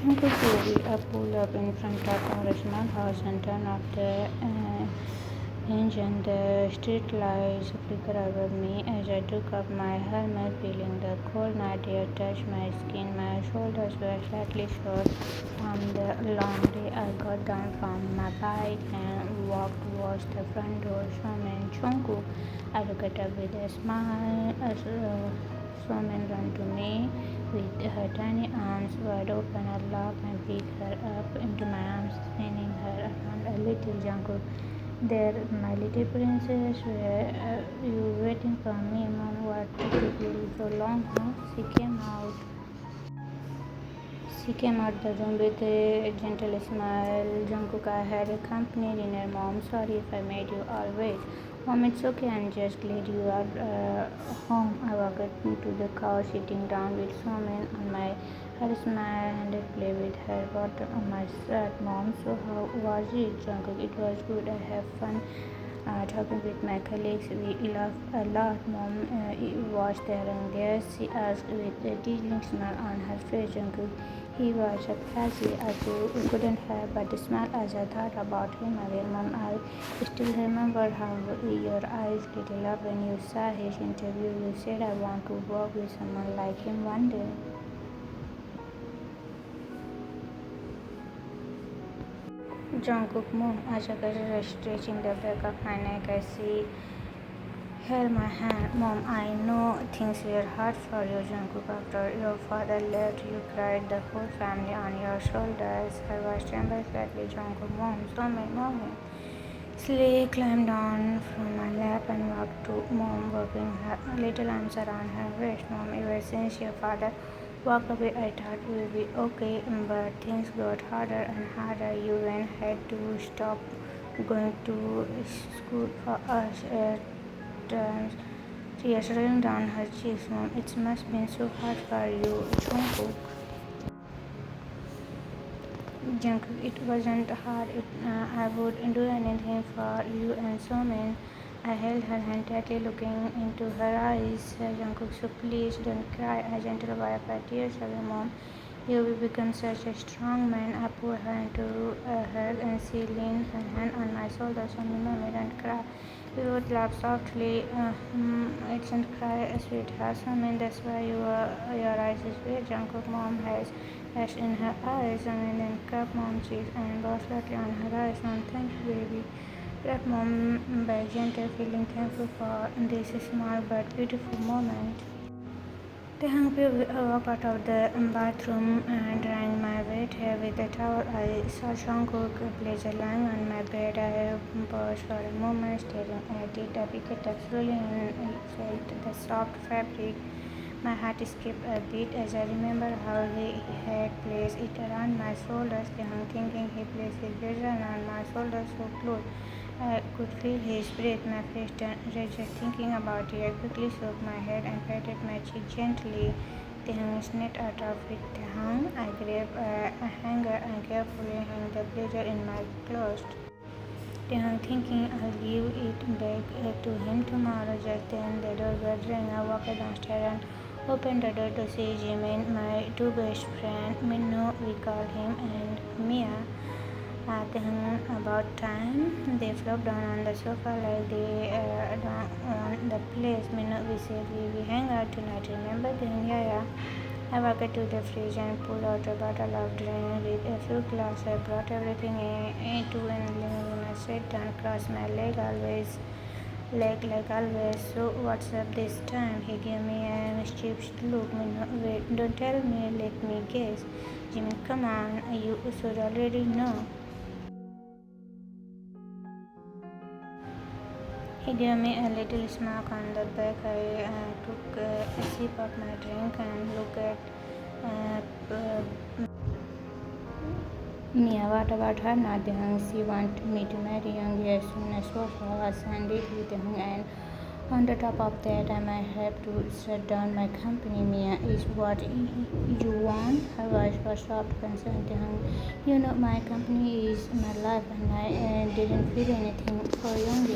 Jungkook baby, I pull up in front of our small house and turn off the engine. The street lights flicker over me as I took off my helmet, feeling the cold night air touch my skin. My shoulders were slightly sore from the long day. I got down from my bike and walked towards the front door. Someone Jungkook. I looked up with a smile as Someone ran to me with her tiny arms wide open. I laughed and picked her up into my arms, spinning her around a little. Jungkook, there, my little princess, were you waiting for me? Mom, what took you so long, huh? She came out the room with a gentle smile. Jungkook, I had a company dinner, Mom. Sorry if I made you all wait. Mom, it's okay. I'm just glad you are home. I walked into the car, sitting down with Somin on my her smile and I play with her bottom on my shirt. Mom, so how was it? Jungkook, it was good. I have fun talking with my colleagues. We laughed a lot. Mom was there and there. She asked with a teasing smile on her face. Jungkook, he was a classy. I couldn't help but smile as I thought about him again. Mom, I still remember how your eyes lit up when you saw his interview. You said, I want to work with someone like him one day. Jungkook moved as I was stretching the back of my neck. I see held my hand. Mom, I know things were hard for you, Jungkook. After your father left, you cried the whole family on your shoulders. I was trembling slightly. Jungkook, Mom, so my mom. Slay climbed down from my lap and walked to Mom, working her little arms around her waist. Mom, ever since your father walked away, I thought we'd be okay, but things got harder and harder. You then had to stop going to school for us. Turns tears rolling down her cheeks. Mom, it must have been so hard for you, Jungkook. Jungkook, it wasn't hard. I would do anything for you and Somin. I held her hand tightly, looking into her eyes. Jungkook, so please don't cry. I gently wiped her tears away. Mom, you will become such a strong man. I pulled her into a hug and she leaned her hand on my shoulder. Somin, Mommy, don't cry. We both laughed softly. I didn't cry, sweetheart. Somin, that's why your eyes is red. Jungkook, Mom has ash in her eyes. Somin then cupped Mom's cheeks and was slightly on her eyes. Mom, thank you, baby. That Mom by gentle, feeling thankful for this small but beautiful moment. Taehyung walked out of the bathroom and drying my wet hair with a towel. I saw Jungkook pleasure lying on my bed. I paused for a moment, staring at it. I picked up slowly and felt the soft fabric. My heart skipped a beat as I remember how he had placed it around my shoulders. Taehyung, thinking he placed his vision on my shoulders so close. I could feel his breath. My face turned red just thinking about it. I quickly shook my head and patted my cheek gently. Taehyung snapped out of it. Taehyung, I grabbed a hanger and carefully hung the blazer in my closet. Taehyung, thinking I'll give it back to him tomorrow. Just then the doorbell rang. I walked downstairs and opened the door to see Jimin, my two best friends, Minho, we call him, and Mia. Taehyung, about time. They flopped down on the sofa like they don't own the place. Minho, we said we will hang out tonight. Remember? Taehyung, yeah. I walked to the fridge and pulled out a bottle of drink with a few glasses. I brought everything into the living room. I sat down, crossed my leg like always. So what's up this time? He gave me a mischievous look. Minho, wait, don't tell me. Let me guess. Jimmy, come on. You should already know. He gave me a little smack on the back. I took a sip of my drink and looked at Mia. What about her? Nothing. She wanted me to marry Young as soon as possible. I signed it with him, and on the top of that, I might have to shut down my company. Mia, is what you want? Her voice was soft, concerned. You know, my company is my life, and I didn't feel anything for Young.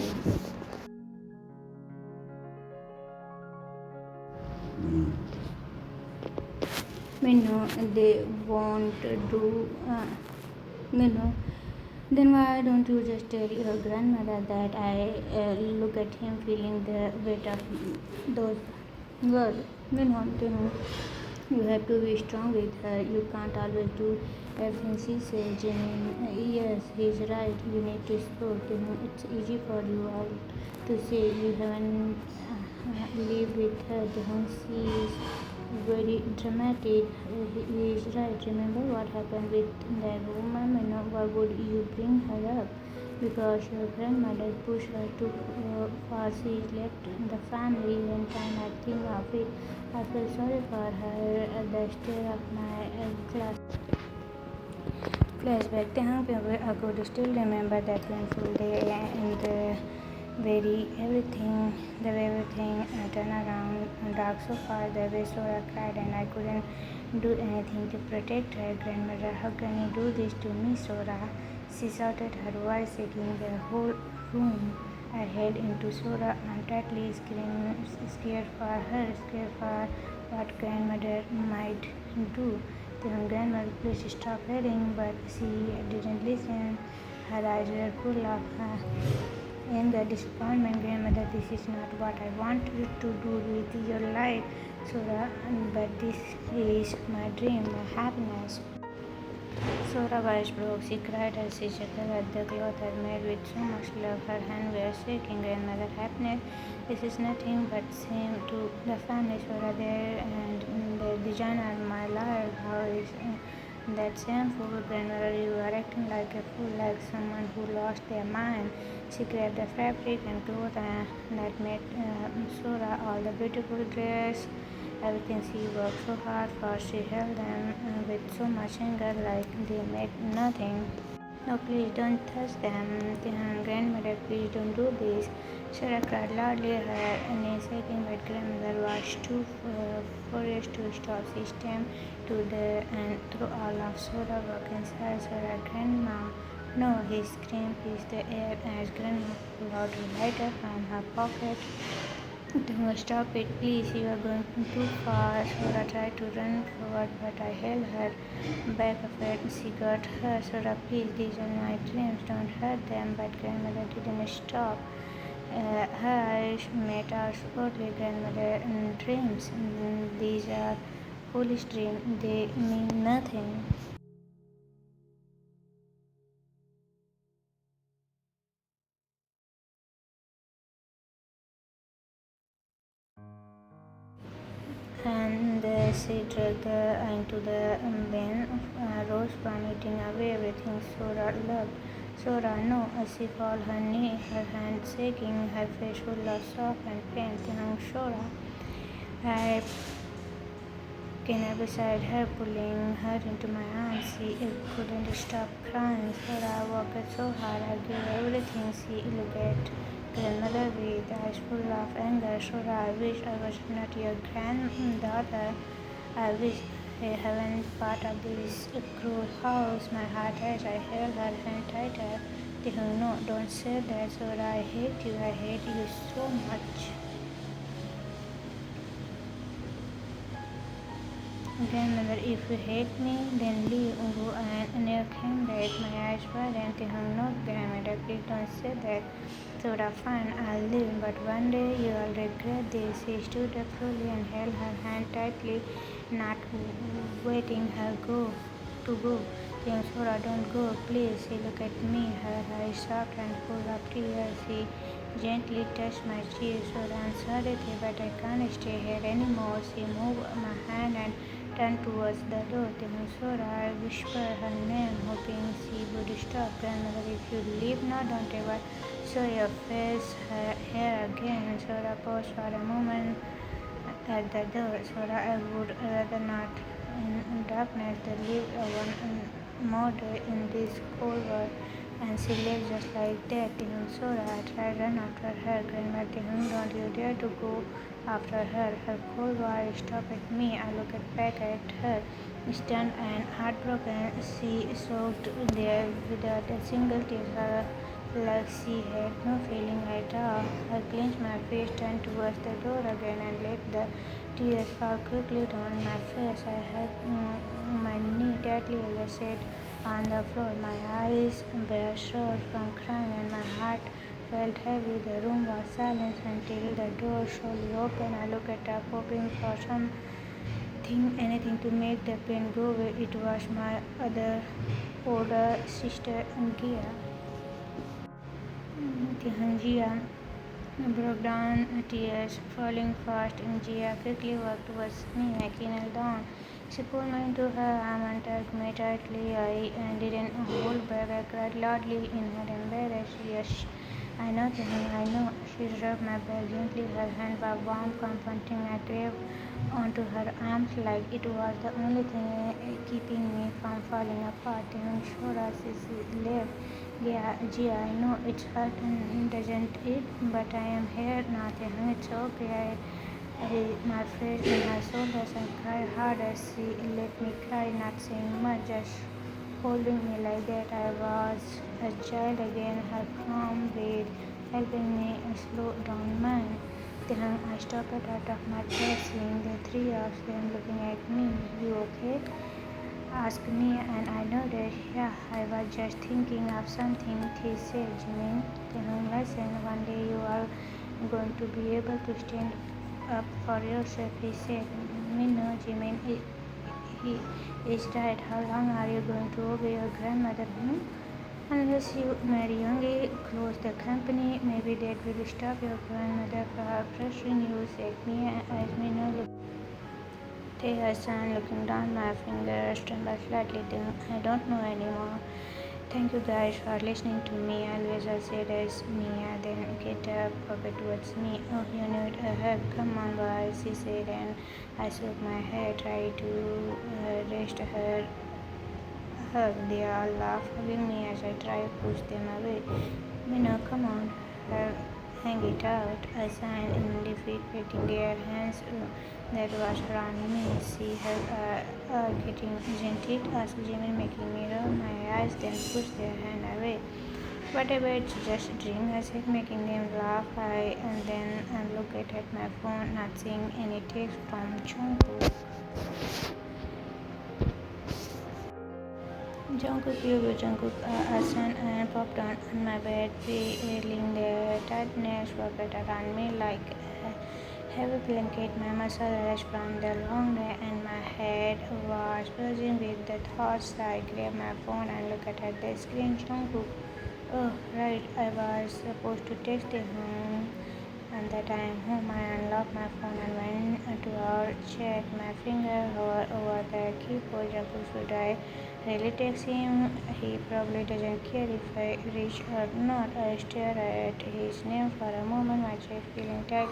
ਮੈਨੂੰ they won't do ਮੈਨੂੰ then why don't you just tell your grandmother that I look at him feeling the weight of those words. Taehyung, you have to be strong with her. You can't always do everything she says. Jimin, yes, he's right. You need to support him. It's easy for you all to say you haven't lived with her. She is very dramatic. He is right. Remember what happened with that woman? Why would you bring her up? Because your grandmother pushed her too far. She left the family. One time I think of it, I feel sorry for her at the start of my class. Flashback. I could still remember that painful day and the way everything turned around dark so far. The way Sora cried and I couldn't do anything to protect her grandmother. How can you do this to me, Sora? She shouted, her voice shaking the whole room. I held into Sora and tightly scared for her, scared for what grandmother might do. Then grandmother, please stop yelling, but she didn't listen. Her eyes were full of anger, disappointment. Grandmother, this is not what I want you to do with your life, Sora, but this is my dream, my happiness. Sora was broke. She cried as she shook at the cloth had made with so much love. Her hands were shaking. Grandmother, happiness, this is nothing but shame to the family. Sora, there and the designer, my life. How is that shameful? Grandmother, you are acting like a fool, like someone who lost their mind. She grabbed the fabric and cloth that made Sora all the beautiful dress. Everything she worked so hard for, she held them with so much anger, like they meant nothing. No, please don't touch them. Grandmother, please don't do this. Sarah cried loudly, her knees shaking, but grandmother was too furious to stop. She stamped to the and threw all of Sora work inside Sarah. Grandma, no, he screamed, is the air as grandma pulled out a lighter from her pocket. Don't stop it, please. You are going too far. Sora tried to run forward, but I held her back of it. She got her. Sora, please, these are my dreams. Don't hurt them. But grandmother didn't stop. Her eyes met ours boldly. Grandmother, dreams. These are foolish dreams. They mean nothing. And she dragged her into the bin, rose from eating away everything Sora loved. Sora, no, she fell her knee, her hands shaking, her face full of shock and pain. Sora, I pinned beside her, pulling her into my arms. She couldn't stop crying. Sora worked so hard, I gave everything she looked at grandmother with eyes full of anger. Sora, I wish I was not your granddaughter. I wish I haven't part of this cruel house. My heart as I held her hand tighter. Taehyung, no, don't say that, Sora. I hate you. I hate you so much. Grandmother, if you hate me, then leave. Go and never came back. My eyes widened. Taehyung, no, grandmother, please don't say that. Sora, fine, I'll leave, but one day you'll regret this. He stood up slowly and held her hand tightly, not waiting her to go. Saying, Sora, don't go, please. She looked at me, her eyes soft and full of tears. She gently touched my cheek. Sora, I'm sorry, but I can't stay here anymore. She moved my hand and turned towards the door. Sora, I whispered her name, hoping she would stop. Grandmother, if you leave now, don't ever show your face here again. Sora paused for a moment at the door. Sora, I would rather not in darkness than live one more day in this cold world. And she left just like that. Sora, I tried to run after her. Grandmother, don't you dare to go after her. Her cold voice stopped at me. I looked back at her, stunned and heartbroken. She soaked there without a single tear. like she had no feeling at all. I clenched my fist, turned towards the door again, and let the tears fall quickly down my face. I had my knee tightly as I sat on the floor. My eyes were sore from crying, and my heart felt heavy. The room was silent until the door slowly opened. I looked up, hoping for anything to make the pain go away. It was my other older sister, Gia. Taehyung broke down, tears falling fast, and Gia quickly walked towards me. I knelt down. She pulled me into her arm and tugged me tightly. I didn't hold back. I cried loudly in her embarrassed. Yes, I know, Taehyung, I know. She rubbed my back gently. Her hand was warm, comforting. I grabbed onto her arms like it was the only thing keeping me from falling apart. Taehyung Sora, she left. Yeah, Gia, I know it's hurt, doesn't it? But I am here now, Taehyung. It's okay. I hid my face on her shoulders and cried harder. She let me cry, not saying much, just holding me like that. I was a child again, her calm breath helping me slow down mine. Then I stopped out of my chair, seeing the three of them looking at me. You okay? Asked me, and I nodded. Yeah, I was just thinking of something. He said, Jimin, listen, one day you are going to be able to stand up for yourself, he said. No, Jimin, he is right. How long are you going to obey your grandmother? Unless you marry Youngie, close the company, maybe that will stop your grandmother from pressuring you, said me as Minna looked. Taehyung looking down my fingers, trembled slightly. I don't know anymore. Thank you guys for listening to me. Always I said as Mia, then get up, walked towards me. Oh, you need a hug. Come on, boys, she said, and I shook my head, tried to rest her hug. They all laughed, hugging me as I tried to push them away. Minna, come on, hang it out. I signed in defeat, putting their hands that was around me. See her getting, isn't it? Asked Jimmy, making me roll my eyes, then push their hand away. Whatever, it's just a drink, I said, making them laugh. And then looked at my phone, not seeing any text from Jungkook. Jungkook, Jungkook, Asan and popped on my bed, feeling the tightness wrapped around me like a heavy blanket. My muscles rushed from the long day, and my head was buzzing with the thoughts. I grabbed my phone and looked at the screen. Jungkook. Oh, right, I was supposed to text him. And that I am home, I unlocked my phone and went to our chat. My finger hovered over the keyboard. Should I really text him? He probably doesn't care if I reach or not. I stared at his name for a moment, my chest feeling tight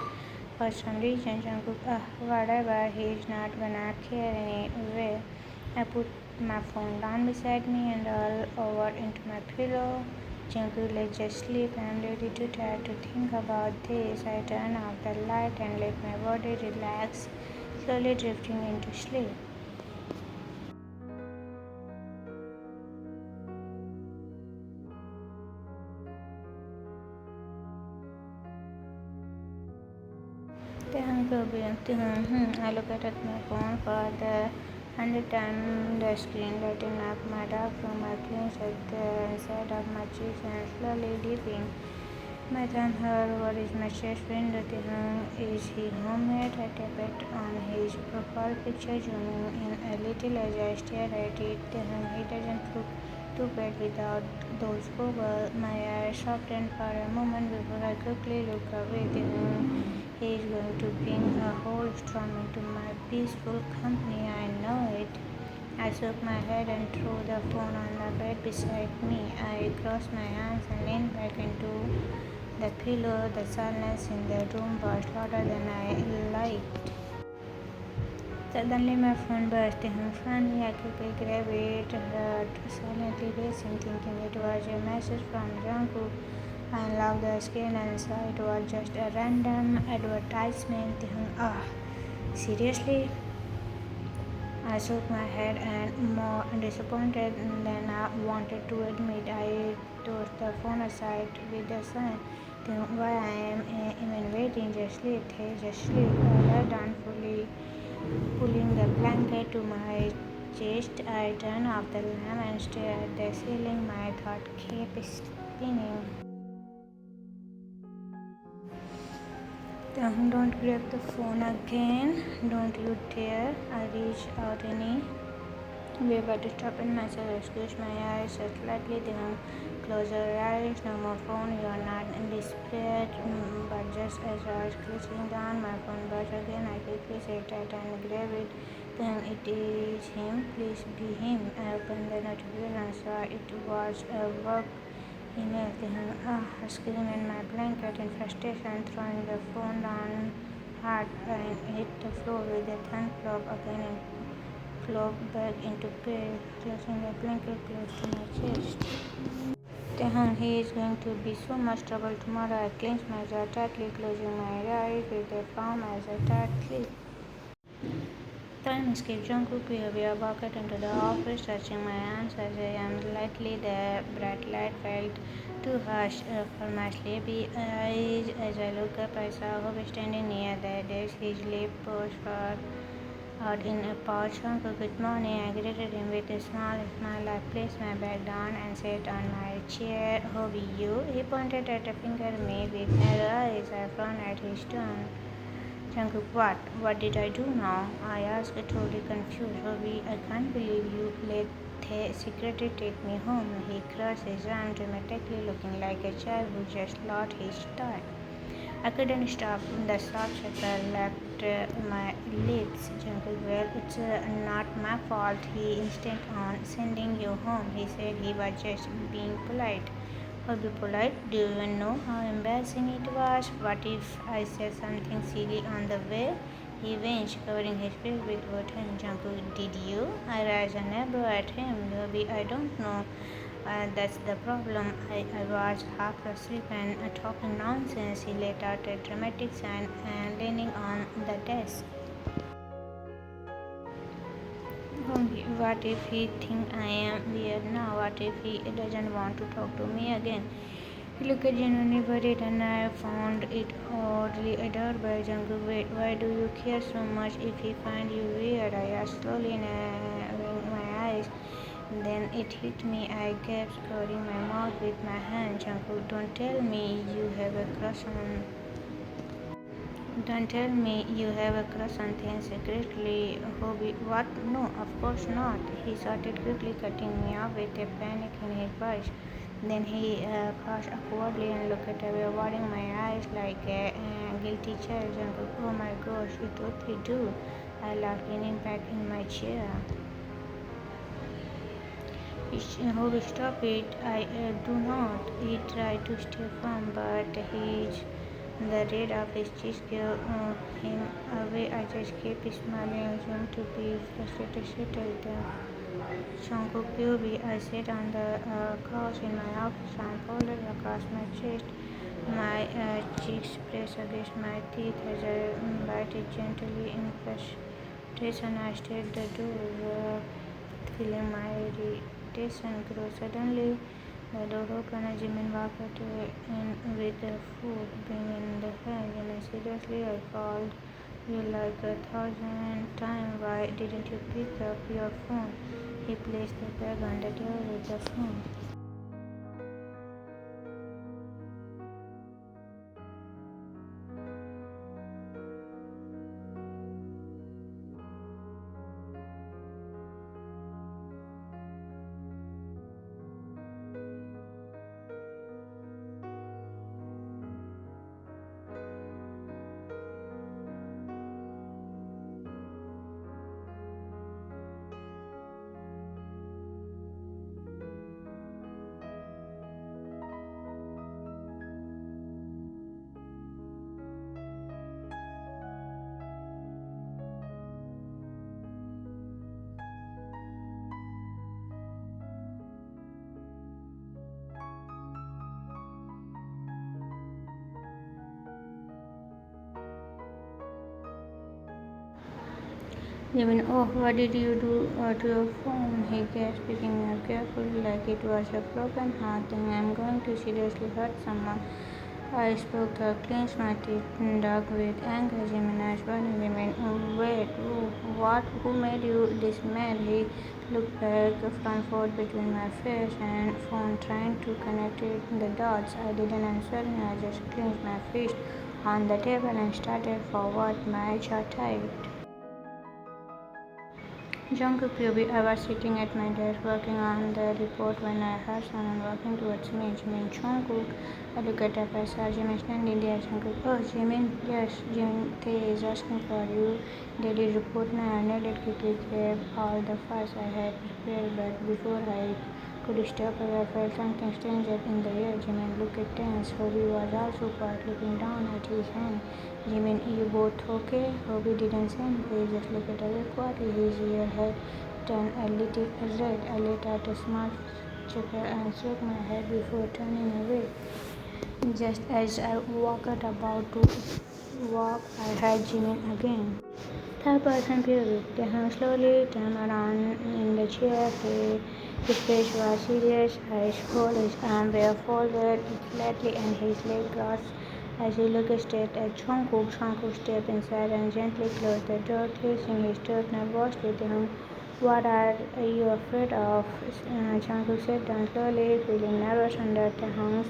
for some reason. Jungkook, whatever, he's not gonna care anyway. I put my phone down beside me and rolled over into my pillow. Jungkook, let's just sleep. I'm really too tired to think about this. I turned off the light and let my body relax, slowly drifting into sleep. I looked at my phone for the 100th time, the screen lighting up my dark room. I clenched at the inside of my cheeks and slowly dipping my thumb over is my chest window. Is he homemade? I tapped on his profile picture, zooming in a little as I stared at it. He doesn't look too bad without those goggles. My eyes softened for a moment before I quickly looked away. He is going to bring a whole storm into my peaceful company. I know it. I shook my head and threw the phone on the bed beside me. I crossed my arms and leaned back into the pillow. The silence in the room was louder than I liked. Suddenly my phone buzzed. Finally, I quickly grabbed it, heart silently racing, thinking it was a message from Jungkook. I unlocked the screen and saw it was just a random advertisement. Seriously? I shook my head and more disappointed than I wanted to admit. I tossed the phone aside with a sigh. Think why I am even waiting. Just sleep, hey, just sleep. I lay down fully, pulling the blanket to my chest. I turned off the lamp and stared at the ceiling. My thought kept spinning. Don't grab the phone again. Don't you dare. I reached out anyway, but stopped in myself. Excuse my eyes slightly. Then close your eyes. No more phone. You are not desperate. But just as I was clicking down, my phone buzzed again. I quickly sat tight and grabbed it. Then it is him. Please be him. I opened the notification and saw it was a work email. Then I screamed in my blanket in frustration, throwing the phone down hard and hit the floor with a thumb club again and flopped back into bed, closing the blanket close to my chest. Taehyung, he is going to be so much trouble tomorrow. I clenched my jaw tightly, closing my eyes with a palm as I tight sleep. Time escaped. Jungkook behavior walked into the office, touching my arms as I am lightly. The bright light felt too harsh for my sleepy eyes. As I looked up, I saw Hope standing near the desk, his lip pushed far out in a pouch. Jungkook, good morning. I greeted him with a smile. I placed my bag down and sat on my chair. Hobby, you? He pointed at a finger at me with narrow eyes. I frowned at his tone. Jungkook, what? What did I do now? I asked, totally confused. Hobby, I can't believe you let the secretary take me home. He crossed his arms dramatically, looking like a child who just lost his toy. I couldn't stop. The soft chuckle left my lips. Jungkook, well, it's not my fault. He insisted on sending you home. He said he was just being polite. Or be polite? Do you even know how embarrassing it was? What if I said something silly on the way? He winced, covering his face with both hands. Jungkook, did you? I raised an eyebrow at him. Maybe I don't know. That's the problem. I was half asleep and talking nonsense. He let out a dramatic sigh and leaning on the desk. What if he thinks I am weird now? What if he doesn't want to talk to me again? He looked genuinely worried and I found it oddly adorable. Jungkook, wait, why do you care so much if he finds you weird? I asked slowly, narrowing my eyes. Then it hit me. I gasped, covering my mouth with my hand. Jungkook, don't tell me you have a crush on. Don't tell me you have a crush on him secretly. Hobby, what? No, of course not. He started quickly, cutting me off with a panic in his voice. Then he paused awkwardly and looked away, avoiding my eyes like a guilty child. Jungkook, oh my gosh, you totally do. I laughed, leaning back in my chair. Hobby, stop it. I do not. He tried to stay firm, but the red of his cheeks gave him away. I just kept smiling, assumed to be frustrated, settled down. Jungkook, Yubi, I sat on the couch in my office, arm folded across my chest, my cheeks pressed against my teeth as I bit it gently in frustration. I stared at the door, feeling my irritation grow. Suddenly, the door opened and Jimin walked in with the food being in the hand. Jimin, seriously, I called you like 1,000 times. Why didn't you pick up your phone? He placed the bag on the table with the phone. You mean, oh, what did you do to your phone? He gasped, picking me up carefully like it was a broken heart thing. I'm going to seriously hurt someone. I spoke to her, clenched my teeth, dug with anger. Gemini swallowed. Wait, what? Who made you this mad? He looked back from forth between my face and phone, trying to connect the dots. I didn't answer him. I just clenched my fist on the table and started forward, my jaw tight. Jungkook, I was sitting at my desk working on the report when I heard someone walking towards me. Jimin, Jungkook. I looked up. I saw Jimin standing there. Jungkook, oh, Jimin, yes, Jimin, Tae is asking for you. Daily report now. I nodded quickly, grabbed all the files I had prepared, but before I could stop her, I felt something strange in the air. Jimin looked tense. Hobie was also quiet, looking down at his hand. Jimin, you both okay? Hobie didn't say anything. He just looked away quietly. His ear had turned a little red. I let out a small chuckle and shook my head before turning away. Just as I walked about to walk, I heard Jimin again. Third person period. Taehyung slowly turned around in the chair. His face was serious, eyes full, his arms were folded flatly and his legs crossed as he looked straight at Jungkook. Jungkook stepped inside and gently closed the door, clenching his teeth nervously. Taehyung, what are you afraid of? Jungkook sat down slowly, feeling nervous under Taehyung's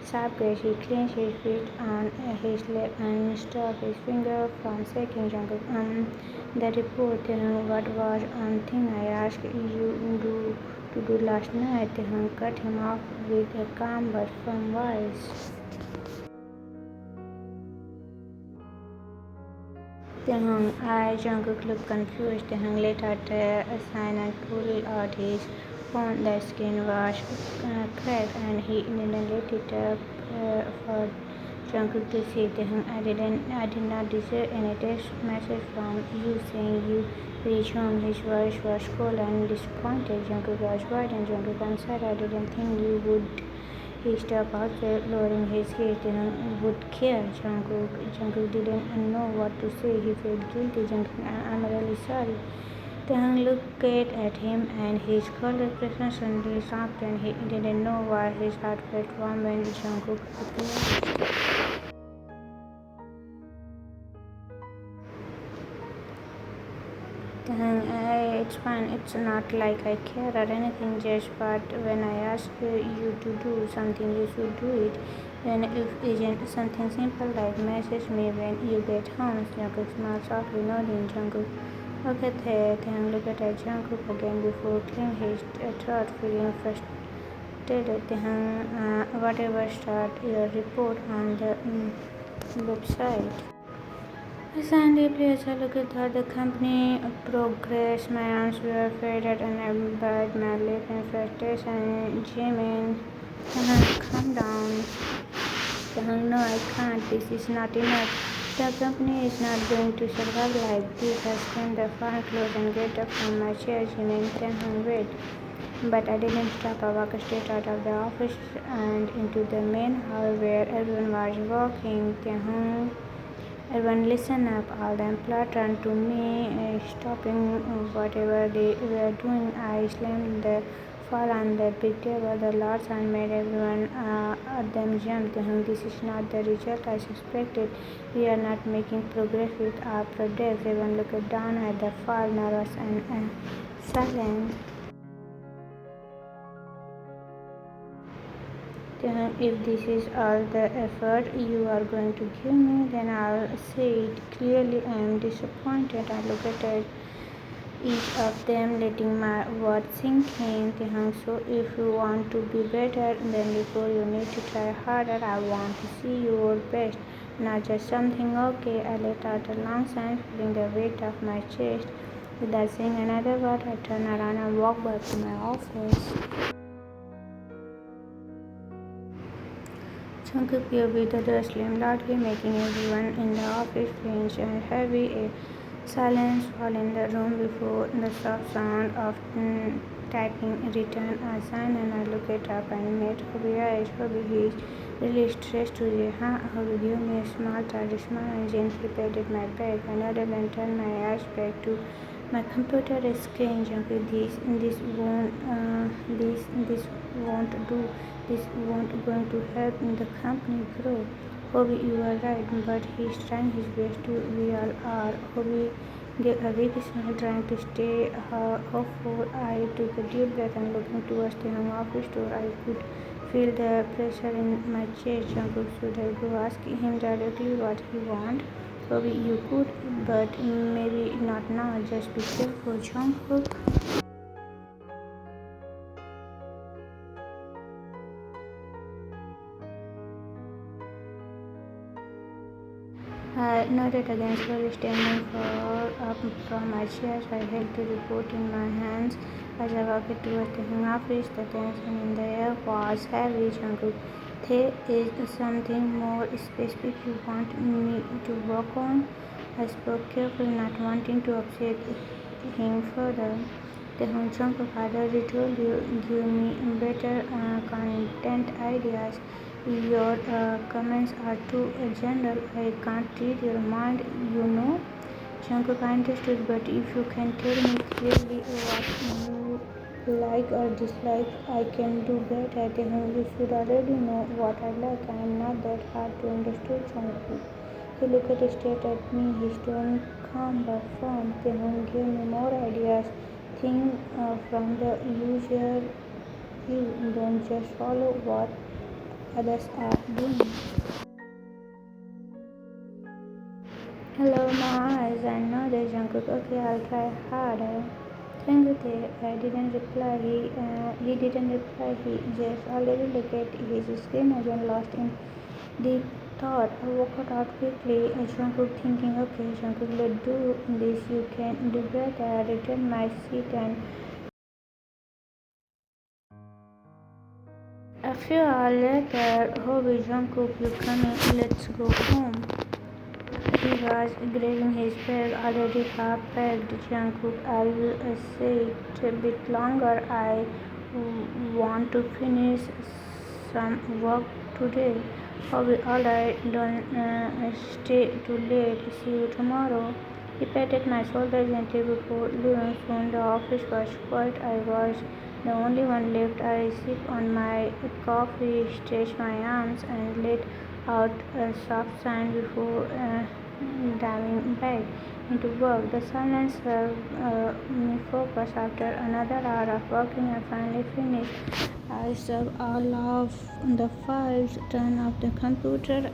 sharp gaze. He clenched his fist on his lap and stopped his finger from shaking. Jungkook, the report. What was one thing I asked you to do last night? Cut him off with a calm but firm voice. Jungkook looked confused. Taehyung let out a sign and pulled out his phone. The screen was cracked and he didn't let it up for Jungkook to see. Taehyung, I did not receive any text message from you saying you reached home. His voice was cold and disappointed. Jungkook was worried and Jungkook answered, I didn't think you would. He stepped outside, lowering his head. Taehyung would care. Jungkook didn't know what to say. He felt guilty. Jungkook, I'm really sorry. Taehyung looked at him and his cold expression suddenly softened. He didn't know why his heart felt warm when Jungkook approached. It's fine. It's not like I care or anything, just but when I ask you to do something, you should do it. Then if isn't something simple like message me when you get home. Jungkook smiled softly, nodding. Jungkook, okay, Taehyung looked at Jungkook again before clearing his throat, feeling frustrated. Taehyung, whatever, start your report on the website. I signed deeply as I looked at the company progress. My arms were faded and I bit my lip in frustration. Jimin, calm down. No, I can't. This is not enough. The company is not going to survive like this. I scanned the file, close and get up from my chair. Jimin, wait. But I didn't stop. I walked straight out of the office and into the main hall where everyone was walking. Everyone listen up. All the employees turned to me, stopping whatever they were doing. I slammed the file on the big table. The lords and made everyone at them jump. This is not the result I suspected. We are not making progress with our projects. Everyone looked down at the file, nervous and silent. If this is all the effort you are going to give me, then I'll say it clearly. I am disappointed. I looked at each of them, letting my words sink in. So if you want to be better than before, you need to try harder. I want to see your best, not just something okay. I let out a long sigh, feeling the weight of my chest. Without saying another word, I turned around and walked back to my office. Jungkook with the door slammed loudly, making everyone in the office flinch and heavy. A silence fell in the room before the soft sound of typing returned. I signed and I looked up and met Hobie's eyes. Hobie, he is really stressed today, huh? Hobie gave me a small, tired smile and gently patted my back. I nodded and turned my eyes back to My computer is screen junkie. This won't do. This won't going to help the company grow. Hobby, you are right, but he's trying his best to. We all are. Hobby gave a big smile, trying to stay hopeful. I took a deep breath and looking towards the home office door. I could feel the pressure in my chest. Jungkook, should I go ask him directly what he wants? Maybe you could, but maybe not now. Just be careful, Jungkook. I nodded again, slowly standing up from my chair. I held the report in my hands as I walked towards the office. The tension in the air was heavy. Jungkook, there is something more specific you want me to work on? I spoke carefully, not wanting to upset him further. Taehyung, Jungkook had already told you, give me better content ideas. Your comments are too general. I can't read your mind, you know. Jungkook, I understood, but if you can tell me clearly what you like or dislike, I can do better. Taehyung, you should already know what I like. I am not that hard to understand, Jungkook. He looked straight at me, his tone calm but firm. Taehyung gave me more ideas. Think from the usual view. Don't just follow what others are doing. Hello, my eyes. I know the Jungkook. Okay, I'll try harder. Thank you, I didn't reply. He didn't reply. He just already looked at his screen again, lost in deep thought. I walked out quickly. Jungkook thinking, okay, Jungkook, let's do this. You can do better. I returned my seat and a few hours later, Hobby, Jungkook, you coming? Let's go home. He was grabbing his bag, already half packed. Jungkook, I will say it a bit longer. I want to finish some work today. Hobby, alright, don't stay too late. See you tomorrow. He patted my shoulder gently before leaving. Soon the office was quiet. I was the only one left. I sipped on my coffee, stretched my arms, and let out a soft sigh before diving back into work. The silence helped me focus. After another hour of working, I finally finished. I saved all of the files, turned off the computer,